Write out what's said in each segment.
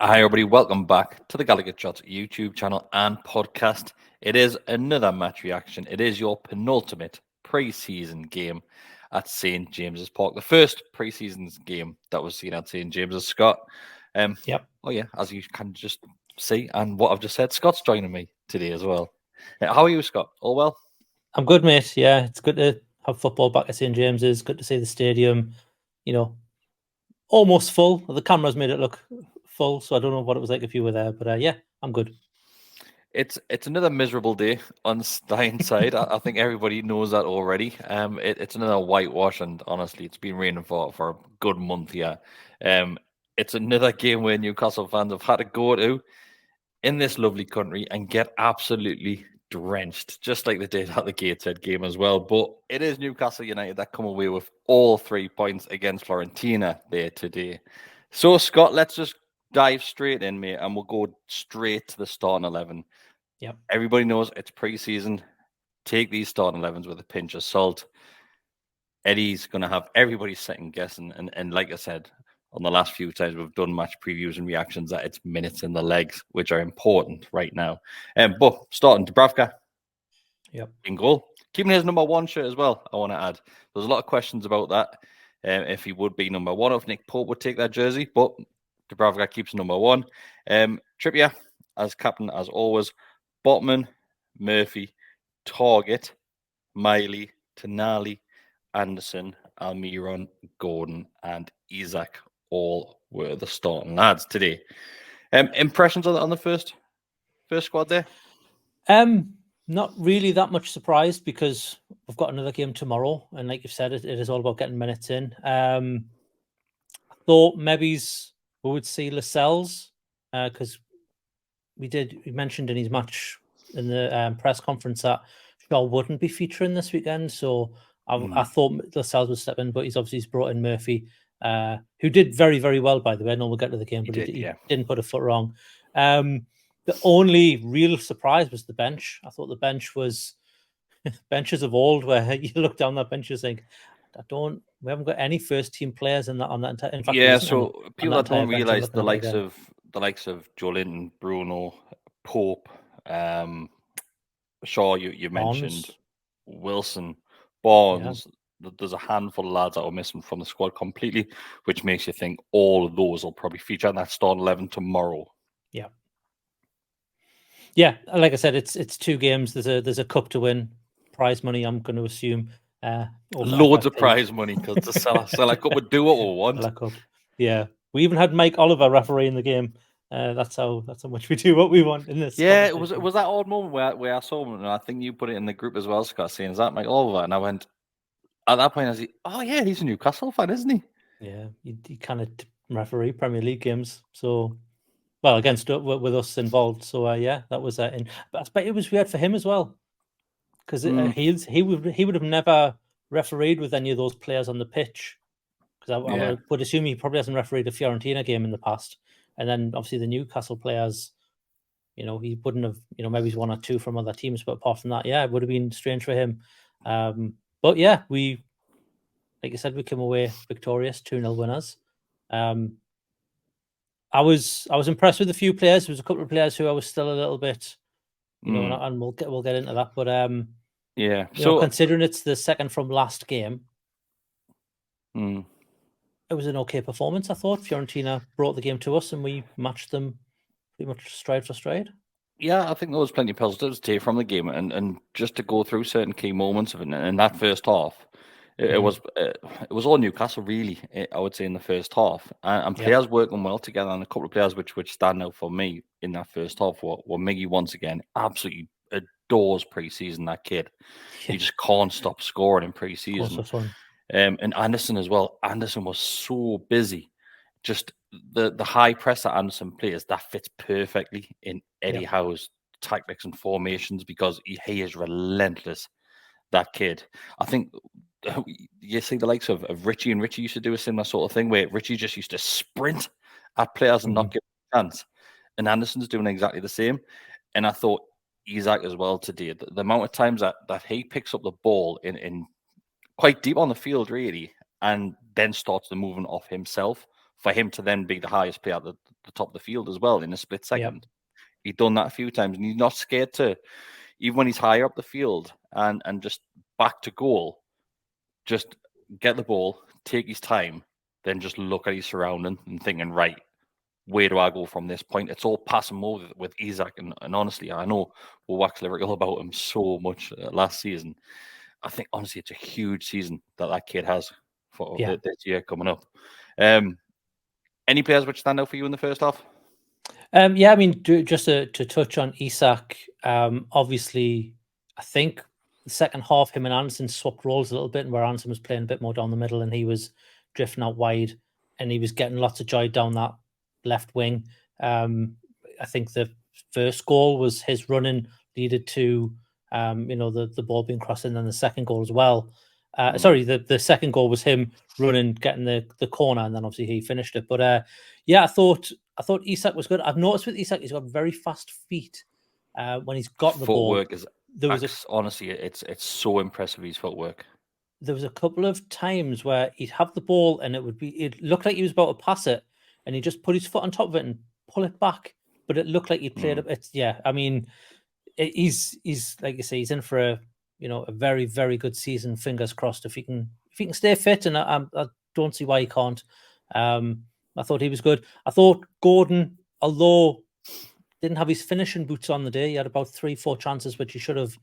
Hi, everybody. Welcome back to the GallowgateShots YouTube channel and podcast. It is another match reaction. It is your penultimate pre-season game at St. James's Park. The first pre-season game that was seen at St. James's. Scott. Yep. Oh, yeah, as you can just see, and what I've just said, Scott's joining me today as well. How are you, Scott? All well? I'm good, mate. Yeah, it's good to have football back at St. James's. Good to see the stadium, almost full. The cameras made it look full, so I don't know what it was like if you were there, but yeah, I'm good. It's another miserable day on Stein's side. I think everybody knows that already. It's another whitewash, and honestly, it's been raining for a good month here. It's another game where Newcastle fans have had to go to in this lovely country and get absolutely drenched, just like they did at the Gateshead game as well. But it is Newcastle United that come away with all 3 points against Fiorentina there today. So, Scott, let's just dive straight in, mate, and we'll go straight to the starting 11. Yep. Everybody knows it's pre-season. Take these starting 11s with a pinch of salt. Eddie's going to have everybody second guessing. And like I said, on the last few times we've done match previews and reactions, that it's minutes in the legs, which are important right now. But starting Dubravka. Yep. In goal. Keeping his number 1 shirt as well, I want to add. There's a lot of questions about that. If he would be number 1, if Nick Pope would take that jersey, but Dubravka keeps number 1. Trippier as captain as always. Botman, Murphy, Target, Miley, Tonali, Anderson, Almiron, Gordon, and Isaac all were the starting lads today. Impressions on the first squad there? Not really that much surprised because we've got another game tomorrow, and like you've said, it is all about getting minutes in. I thought maybe we would see Lascelles because we mentioned in his match in the press conference that Shaw wouldn't be featuring this weekend, so I thought Lascelles would step in, but he's brought in Murphy, who did very, very well, by the way. I know we'll get to the game, but he didn't put a foot wrong. The only real surprise was the bench. I thought the bench was benches of old, where you look down that bench and think, we haven't got any first team players on that entire. In fact, yeah. So people that don't realise the likes of Joe Linton, Bruno, Pope, Shaw, you mentioned, Wilson, Barnes. Yeah. There's a handful of lads that are missing from the squad completely, which makes you think all of those will probably feature in that starting 11 tomorrow. Yeah. Yeah, like I said, it's 2 games. There's a cup to win, prize money. I'm going to assume loads of prize money because to sell a cup would do what we want. Yeah, we even had Mike Oliver refereeing the game. That's how much we do what we want in this. Yeah, it was that odd moment where I saw him, and I think you put it in the group as well, Scott, saying, "Is that Mike Oliver?" And I went, at that point, I was like, "Oh yeah, he's a Newcastle fan, isn't he?" Yeah, he kind of referee Premier League games, so. Well, against with us involved, so yeah, that was but it was weird for him as well, because he would have never refereed with any of those players on the pitch, because I would assume he probably hasn't refereed a Fiorentina game in the past, and then obviously the Newcastle players, he wouldn't have, maybe he's 1 or 2 from other teams, but apart from that, yeah, it would have been strange for him. But yeah, we, like I said, we came away victorious, 2-0 winners. I was impressed with a few players. There was a couple of players who I was still a little bit, and we'll get into that. But yeah, so considering it's the second from last game, it was an okay performance. I thought Fiorentina brought the game to us, and we matched them pretty much stride for stride. Yeah, I think there was plenty of positives to take from the game, and just to go through certain key moments of it in that first half. It was all Newcastle, really, I would say, in the first half. And players working well together, and a couple of players which stand out for me in that first half were Miggy, once again, absolutely adores pre-season, that kid. He just can't stop scoring in pre-season. And Anderson as well. Anderson was so busy. Just the high press that Anderson plays, that fits perfectly in Eddie Howe's tactics and formations, because he is relentless, that kid. I think you see the likes of Richie, and Richie used to do a similar sort of thing where Richie just used to sprint at players and not give them a chance. And Anderson's doing exactly the same. And I thought Isaac as well today, the amount of times that he picks up the ball in quite deep on the field, really, and then starts the movement off himself for him to then be the highest player at the top of the field as well in a split second. He'd done that a few times, and he's not scared to, even when he's higher up the field and just back to goal, just get the ball, take his time, then just look at his surrounding and thinking, right, where do I go from this point? It's all pass and move with Isak. And honestly, I know we'll wax lyrical about him so much last season. I think, honestly, it's a huge season that kid has for this year coming up. Any players which stand out for you in the first half? Yeah, I mean, just to touch on Isak, obviously, I think the second half, him and Anderson swapped roles a little bit, where Anderson was playing a bit more down the middle and he was drifting out wide, and he was getting lots of joy down that left wing. I think the first goal was his running leaded to, the ball being crossed, and then the second goal as well. Sorry, the second goal was him running, getting the corner, and then obviously he finished it. But yeah, I thought Isak was good. I've noticed with Isak, he's got very fast feet when he's got the ball. Footwork is honestly, it's so impressive, his footwork. There was a couple of times where he'd have the ball and it looked like he was about to pass it, and he just put his foot on top of it and pull it back. But it looked like he played it. I mean, he's like you say, he's in for a very, very good season. Fingers crossed if he can stay fit, and I don't see why he can't. I thought he was good. I thought Gordon, although didn't have his finishing boots on the day, he had about 3-4 chances which he should have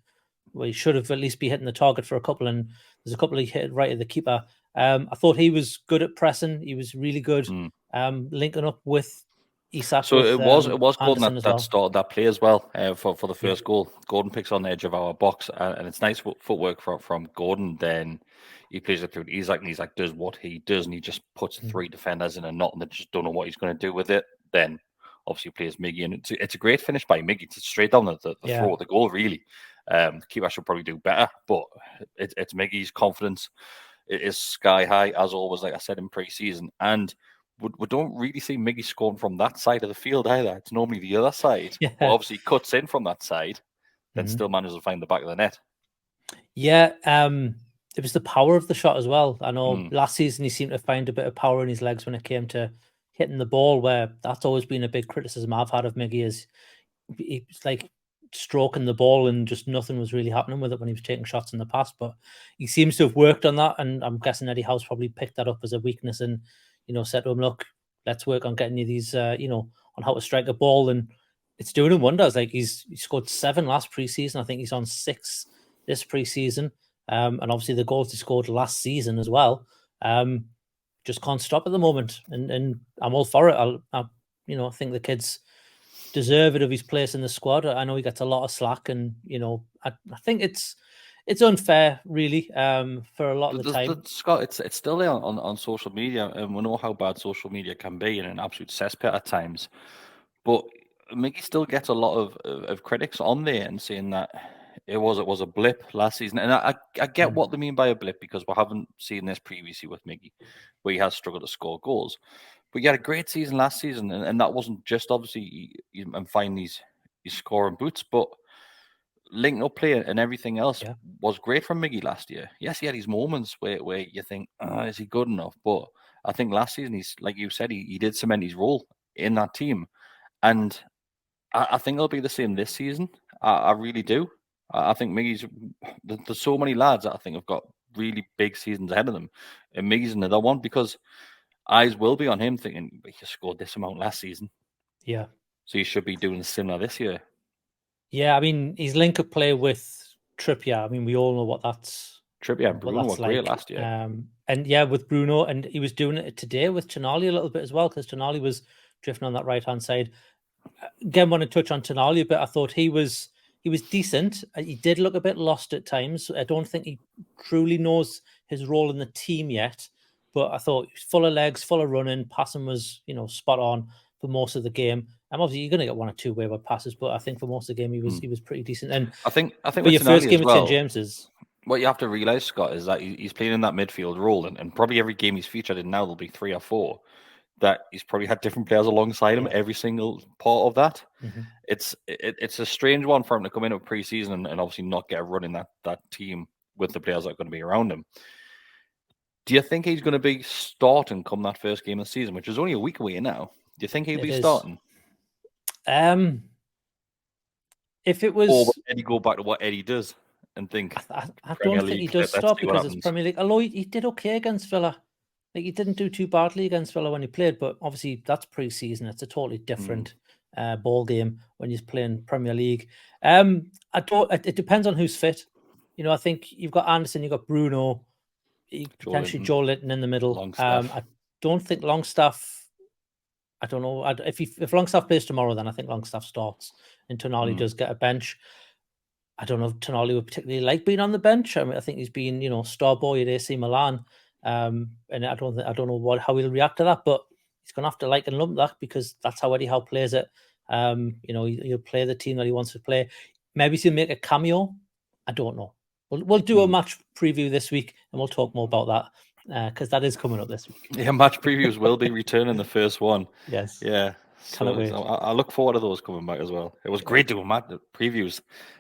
at least be hitting the target for a couple, and there's a couple he hit right at the keeper. I thought he was good at pressing. He was really good linking up with Isak. So it was Gordon that started that play as well for the first goal. Gordon picks on the edge of our box, and it's nice footwork from Gordon. Then he plays it through to Isak, and Isak does what he does, and he just puts 3 defenders in a knot, and they just don't know what he's going to do with it. Then obviously plays Miggy, and it's a great finish by Miggy. It's straight down the throat of the goal, really. The keeper should probably do better, but it's Miggy's confidence is sky high, as always, like I said in pre-season. And we don't really see Miggy scoring from that side of the field either. It's normally the other side. Yeah. But obviously he cuts in from that side, then still manages to find the back of the net. Yeah, it was the power of the shot as well. I know last season he seemed to find a bit of power in his legs when it came to hitting the ball, where that's always been a big criticism I've had of Miggy, is he's like stroking the ball and just nothing was really happening with it when he was taking shots in the past. But he seems to have worked on that, and I'm guessing Eddie Howe's probably picked that up as a weakness and said to him, look, let's work on getting you these on how to strike a ball, and it's doing him wonders. Like he scored 7 last preseason. I think he's on 6 this preseason, and obviously the goals he scored last season as well. Just can't stop at the moment, and I'm all for it. I think the kid's deserving of his place in the squad. I know he gets a lot of slack, and I think it's unfair, really, for a lot of the time. Scott, it's still there on social media, and we know how bad social media can be, and an absolute cesspit at times. But Miggy still gets a lot of critics on there and saying that it was a blip last season, and I get what they mean by a blip, because we haven't seen this previously with Miggy, where he has struggled to score goals. But he had a great season last season, and that wasn't just obviously and find these scoring boots, but linking up play and everything else was great from Miggy last year. Yes, he had his moments where you think, is he good enough? But I think last season, he's, like you said, he did cement his role in that team, and I think it'll be the same this season. I really do. I think there's so many lads that I think have got really big seasons ahead of them, and Miggy's another one, because eyes will be on him thinking, he scored this amount last season. Yeah. So he should be doing similar this year. Yeah, I mean, his link-up play with Trippier, I mean, we all know what that's... Trippier and Bruno were great last year. And yeah, with Bruno, and he was doing it today with Tonali a little bit as well, because Tonali was drifting on that right-hand side. Again, want to touch on Tonali a bit. I thought he was decent. He did look a bit lost at times. I don't think he truly knows his role in the team yet. But I thought he was full of legs, full of running. Passing was, spot on for most of the game. And obviously, you're going to get 1 or 2 wayward passes, but I think for most of the game, he was pretty decent. And I think for your first game at St James's, what you have to realize, Scott, is that he's playing in that midfield role, and probably every game he's featured in now, there'll be 3 or 4 that he's probably had different players alongside him every single part of that. Mm-hmm. It's a strange one for him to come in with pre-season and obviously not get a run in that team with the players that are going to be around him. Do you think he's going to be starting come that first game of the season, which is only a week away now? Do you think he'll be starting? If it was, or will Eddie go back to what Eddie does and think? I don't think he does stop because it's Premier League. Although he did okay against Villa, like he didn't do too badly against Villa when he played, but obviously that's pre-season. It's a totally different ball game when he's playing Premier League. It depends on who's fit. You know, I think you've got Anderson, you've got Bruno, potentially Joe Linton in the middle. I don't think Longstaff. I don't know if Longstaff plays tomorrow, then I think Longstaff starts and Tonali does get a bench. I don't know if Tonali would particularly like being on the bench. I mean, I think he's been, star boy at AC Milan, and I don't know how he'll react to that, but he's going to have to like and lump that because that's how Eddie Howe plays it. He'll play the team that he wants to play. Maybe he'll make a cameo. I don't know. We'll do a match preview this week and we'll talk more about that because that is coming up this week. Yeah, match previews will be returning the first one. Yes. Yeah. So I look forward to those coming back as well. It was great doing match previews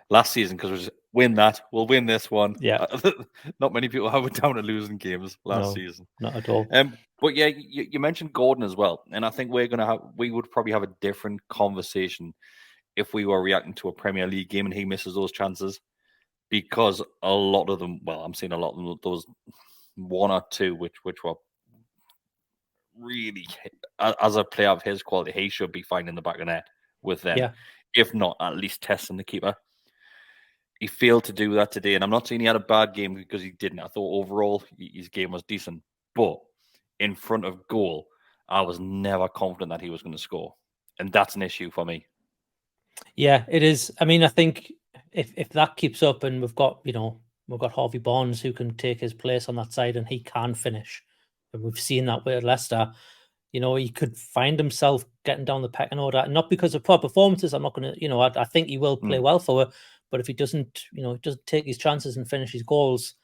last season because we just win that. We'll win this one. Yeah. Not many people have it down to losing games last season. Not at all. But yeah, you mentioned Gordon as well. And I think we would probably have a different conversation if we were reacting to a Premier League game and he misses those chances. Because a lot of them, I'm seeing a lot of them, those one or two which were really, as a player of his quality, he should be finding the back of net with them. Yeah. If not, at least testing the keeper. He failed to do that today, and I'm not saying he had a bad game because he didn't. I thought overall his game was decent, but in front of goal, I was never confident that he was going to score, and that's an issue for me. Yeah, it is. I mean, I think if that keeps up, and we've got Harvey Barnes who can take his place on that side, and he can finish, and we've seen that with Leicester. He could find himself getting down the pecking order, not because of poor performances. I'm not going to, I think he will play well for her, but if he doesn't, doesn't take his chances and finish his goals,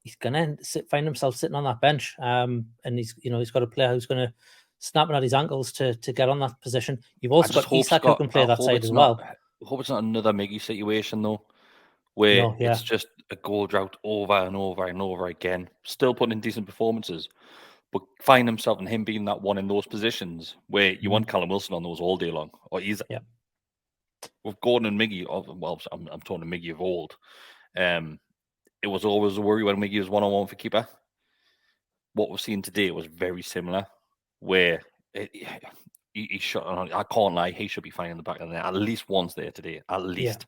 he's going to find himself sitting on that bench. And he's got a player who's going to snapping at his ankles to get on that position. You've also got Isak who can play that side as well. I hope it's not another Miggy situation though, where it's just a goal drought over and over and over again. Still putting in decent performances, but find himself and him being that one in those positions where you want Callum Wilson on those all day long, or Isak. Yeah. With Gordon and Miggy, I'm talking to Miggy of old. It was always a worry when Miggy was one-on-one for keeper. What we've seen today was very similar, where he shot. I can't lie, he should be finding the back of the net at least once there today, at least.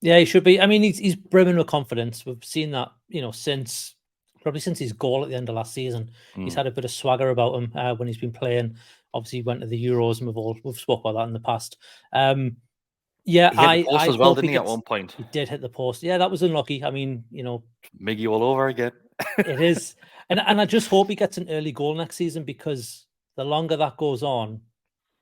Yeah, he should be. I mean, he's brimming with confidence. We've seen that, since his goal at the end of last season. He's had a bit of swagger about him when he's been playing. Obviously, he went to the Euros, and we've spoken about that in the past. Yeah, he hit the post as well, didn't he? At one point, he did hit the post. Yeah, that was unlucky. I mean, Miggy all over again. It is, and I just hope he gets an early goal next season because the longer that goes on,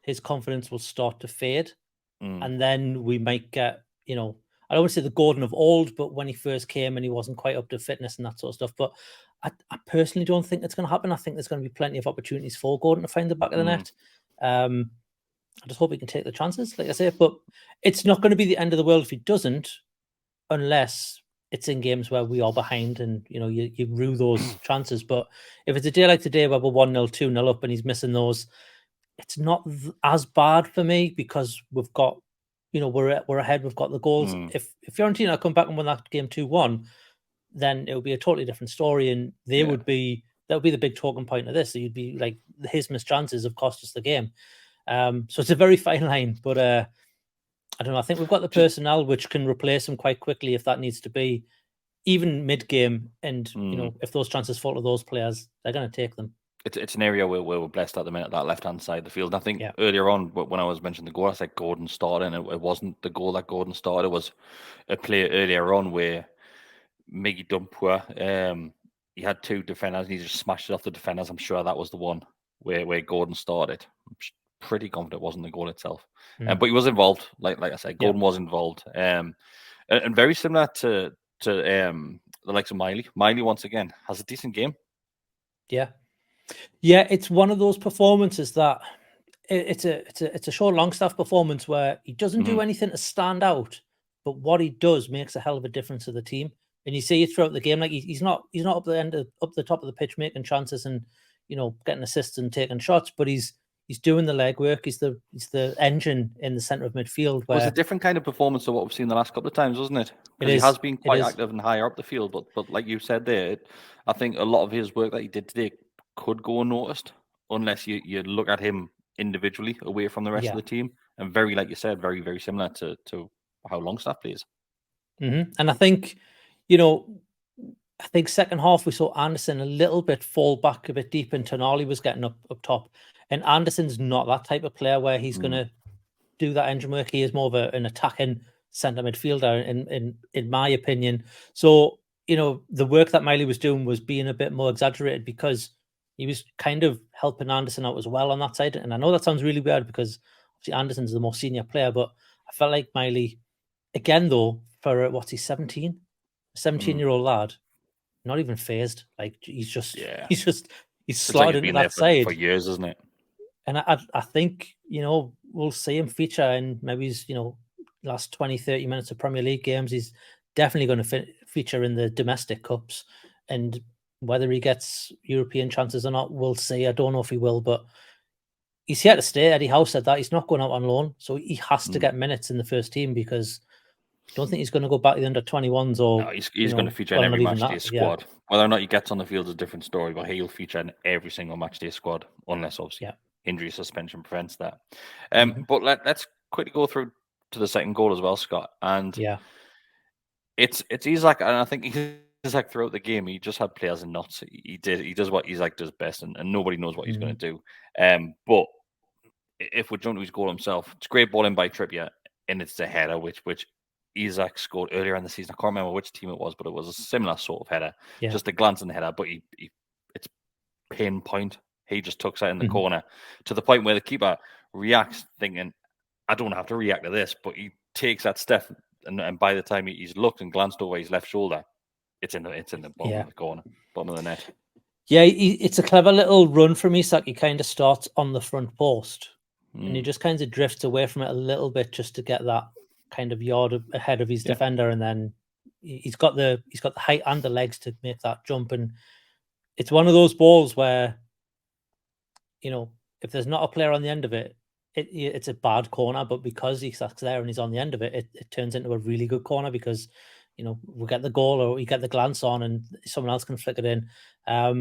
his confidence will start to fade, and then we might get, I don't want to say the Gordon of old, but when he first came and he wasn't quite up to fitness and that sort of stuff. But I personally don't think it's going to happen. I think there's going to be plenty of opportunities for Gordon to find the back of the net. I just hope he can take the chances, like I say. But it's not going to be the end of the world if he doesn't, unless it's in games where we are behind and, you rue those chances. But if it's a day like today where we're 1-0, 2-0 up and he's missing those, it's not as bad for me because we've got, we're ahead. We've got the goals. If Fiorentina come back and win that game 2-1, then it would be a totally different story, and that would be the big talking point of this. So you'd be like, his missed chances have cost us the game. So it's a very fine line, but I don't know. I think we've got the personnel which can replace him quite quickly if that needs to be, even mid-game. And if those chances fall to those players, they're going to take them. It's an area where we're blessed at the minute, that left-hand side of the field. And I think earlier on, when I was mentioning the goal, I said Gordon started, and it wasn't the goal that Gordon started. It was a play earlier on where Miggy Dumpua, he had two defenders, and he just smashed it off the defenders. I'm sure that was the one where Gordon started. I'm pretty confident it wasn't the goal itself. But he was involved. Like I said, Gordon was involved. And very similar to the likes of Miley. Miley, once again, has a decent game. Yeah, it's one of those performances that it's a short Longstaff performance where he doesn't do anything to stand out, but what he does makes a hell of a difference to the team. and you see it throughout the game. Like he's not up the top of the pitch making chances and getting assists and taking shots, but he's doing the legwork. He's the engine in the center of midfield. It was a different kind of performance to what we've seen the last couple of times, wasn't it? Because He has been quite active and higher up the field, but like you said there, I think a lot of his work that he did today could go unnoticed unless you look at him individually away from the rest of the team, and very, like you said, very, very similar to how Longstaff plays. And I think, second half we saw Anderson a little bit fall back a bit deep, and Tonali was getting up top. And Anderson's not that type of player where he's going to do that engine work. He is more of an attacking centre midfielder, in my opinion. So, the work that Miley was doing was being a bit more exaggerated because he was kind of helping Anderson out as well on that side. And I know that sounds really weird because obviously Anderson's the more senior player, but I felt like Miley, again, though, for what's he, 17? A 17-year-old lad, not even phased. Like he's slotted into that side for years, isn't it? And I think, we'll see him feature in maybe his, last 20, 30 minutes of Premier League games. He's definitely going to feature in the domestic cups. And whether he gets European chances or not, we'll see. I don't know if he will, but he's here to stay. Eddie Howe said that. He's not going out on loan. So he has to get minutes in the first team because I don't think he's going to go back to the under-21s or... No, he's going to feature in every matchday squad. Yeah. Whether or not he gets on the field is a different story, but he'll feature in every single matchday squad, unless obviously injury suspension prevents that. But let's quickly go through to the second goal as well, Scott. And it's Isak, and I think Isak throughout the game, he just had players in knots. He does what Isak does best, and nobody knows what he's going to do. But if we're jumping to his goal himself, it's a great ball in by Trippier, and it's the header which Isak scored earlier in the season. I can't remember which team it was, but it was a similar sort of header. Just a glance in the header, but it's pinpoint. He just tucks it in the corner to the point where the keeper reacts thinking, I don't have to react to this, but he takes that step, and by the time he's looked and glanced over his left shoulder, it's in the bottom of the corner, bottom of the net. Yeah, it's a clever little run from Isak. He kind of starts on the front post, and he just kind of drifts away from it a little bit just to get that kind of yard ahead of his defender, and then he's got the height and the legs to make that jump. And it's one of those balls where, if there's not a player on the end of it, it's a bad corner, but because Isak's there and he's on the end of it, it turns into a really good corner because we get the goal or we get the glance on and someone else can flick it in. I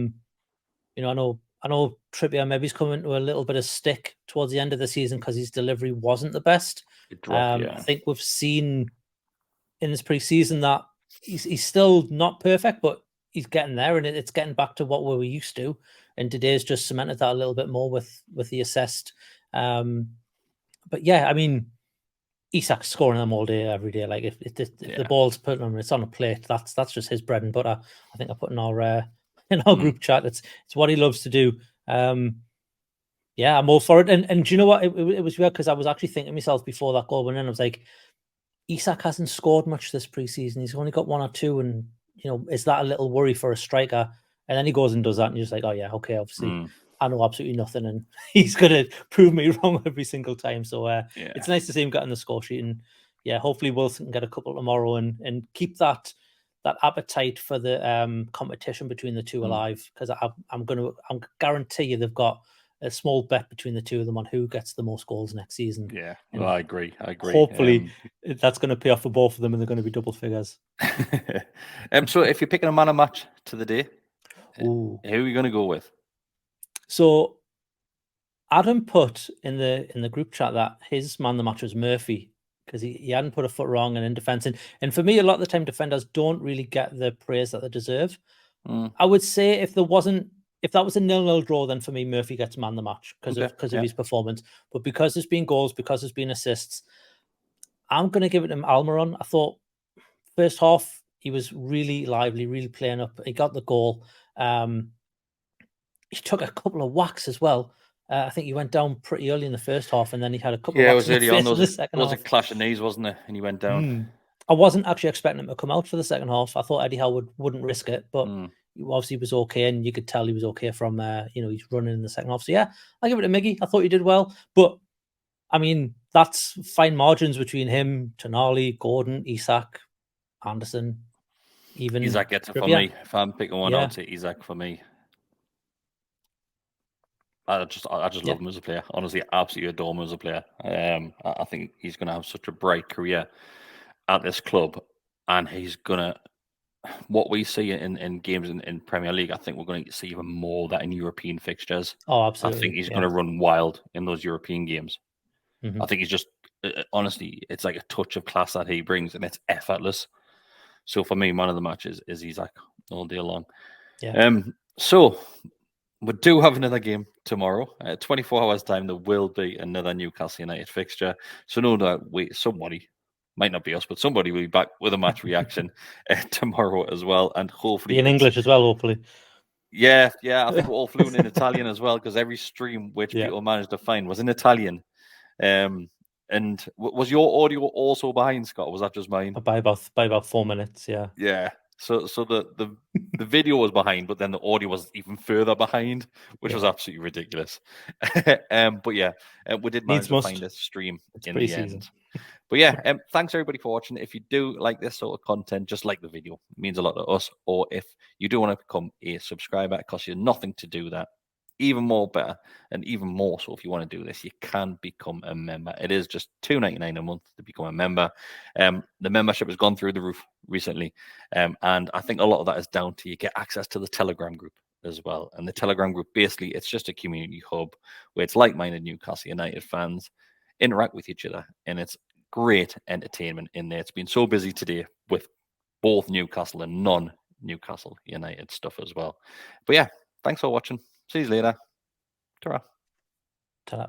know Trippier maybe he's coming to a little bit of stick towards the end of the season because his delivery wasn't the best. I think we've seen in this pre-season that he's still not perfect, but he's getting there, and it's getting back to what we were used to. And today's just cemented that a little bit more with the assist. But yeah, I mean, Isak's scoring them all day, every day. Like if the ball's put on, it's on a plate. That's just his bread and butter. I think I put in our group chat. It's what he loves to do. Yeah, I'm all for it. And do you know what? It was weird because I was actually thinking to myself before that goal went in, I was like, Isak hasn't scored much this preseason. He's only got one or two, and is that a little worry for a striker? And then he goes and does that, and you're just like, oh yeah, okay, obviously I know absolutely nothing, and he's gonna prove me wrong every single time. So it's nice to see him get on the score sheet, and hopefully Wilson can get a couple tomorrow and keep that appetite for the competition between the two alive, because I'm guarantee you they've got a small bet between the two of them on who gets the most goals next season. Yeah, well, I agree. Hopefully that's going to pay off for both of them and they're going to be double figures. So if you're picking a man of match to the day, who are you going to go with? So Adam put in the group chat that his man of the match was Murphy because he hadn't put a foot wrong and in defence. And for me, a lot of the time defenders don't really get the praise that they deserve. I would say if that was a 0-0 draw, then for me, Murphy gets man of the match because of his performance. But because there's been goals, because there's been assists, I'm going to give it to Almiron. I thought first half, he was really lively, really playing up. He got the goal. He took a couple of whacks as well. I think he went down pretty early in the first half, and then he had a couple of whacks in the face in the second half. There was a clash of knees, wasn't there? And he went down. I wasn't actually expecting him to come out for the second half. I thought Eddie Howe wouldn't risk it, but he obviously was okay, and you could tell he was okay from he's running in the second half. So yeah, I'll give it to Miggy. I thought he did well, but I mean that's fine margins between him, Tonali, Gordon, Isak, Anderson. even Isak gets it for trivia? me. If I'm picking one, I would say Isak for me. I just love him as a player. Honestly, absolutely adore him as a player. I think he's going to have such a bright career at this club, and he's going to. What we see in games in Premier League, I think we're going to see even more of that in European fixtures. Oh, I absolutely. think he's going to run wild in those European games. Mm-hmm. I think he's just honestly, it's like a touch of class that he brings, and it's effortless. So for me, man of the match is Isak all day long. Yeah. So we do have another game tomorrow. 24 hours time, there will be another Newcastle United fixture. So no doubt, somebody, might not be us, but somebody will be back with a match reaction tomorrow as well, and hopefully be in English as well. Hopefully. Yeah. I think we're all fluent in Italian as well, because every stream which people managed to find was in Italian. And was your audio also behind, Scott? Or was that just mine? By about 4 minutes, yeah. Yeah. So the video was behind, but then the audio was even further behind, which was absolutely ridiculous. But yeah, we did manage to find a stream in the end. But yeah, thanks everybody for watching. If you do like this sort of content, just like the video. It means a lot to us. Or if you do want to become a subscriber, it costs you nothing to do that. Even more better, and even more so if you want to do this, you can become a member. It is just $2.99 a month to become a member. The membership has gone through the roof recently, and I think a lot of that is down to you get access to the Telegram group as well. And the Telegram group, basically, it's just a community hub where it's like-minded Newcastle United fans interact with each other, and it's great entertainment in there. It's been so busy today with both Newcastle and non-Newcastle United stuff as well. But yeah, thanks for watching. See you later. Ta-ra. Ta-ra.